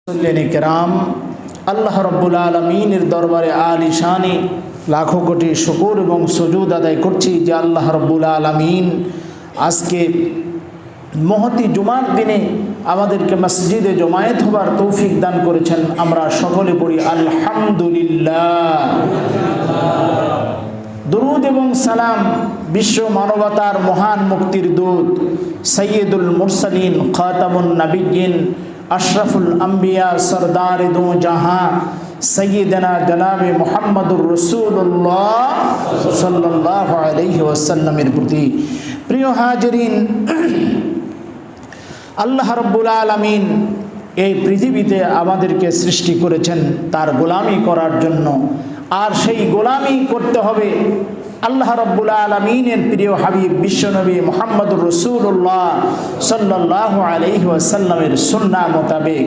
কেরাম, আল্লাহ রব্বুল আলমিনের দরবারে আলিশানে লাখো কোটি শুকর এবং সুজুদ আদায় করছি যে আল্লাহ রব্বুল আলমিন আজকে মহতি জুমার দিনে আমাদেরকে মসজিদে জমায়েত হবার তৌফিক দান করেছেন। আমরা সকলে পড়ি আলহামদুলিল্লাহ। দুরুদ এবং সালাম বিশ্ব মানবতার মহান মুক্তির দূত সৈয়দুল মুরসালিন খাতামুন নবিয়্যিন আশরাফুল আম্বিয়া সরদার দো জাহাঁ সৈয়দনা জনাবে মুহাম্মদুর রাসূলুল্লাহ সাল্লাল্লাহু আলাইহি ওয়াসাল্লামের প্রতি। প্রিয় হাজিরিন, আল্লাহ রাব্বুল আলামিন এই পৃথিবীতে আমাদেরকে সৃষ্টি করেছেন তার গোলামি করার জন্য, আর সেই গোলামি করতে হবে আল্লাহ রাব্বুল আলামিনের প্রিয় হাবিব বিশ্বনবী মুহাম্মদুর রাসূলুল্লাহ সাল্লাল্লাহু আলাইহি ওয়াসাল্লামের সুন্নাহ মোতাবেক।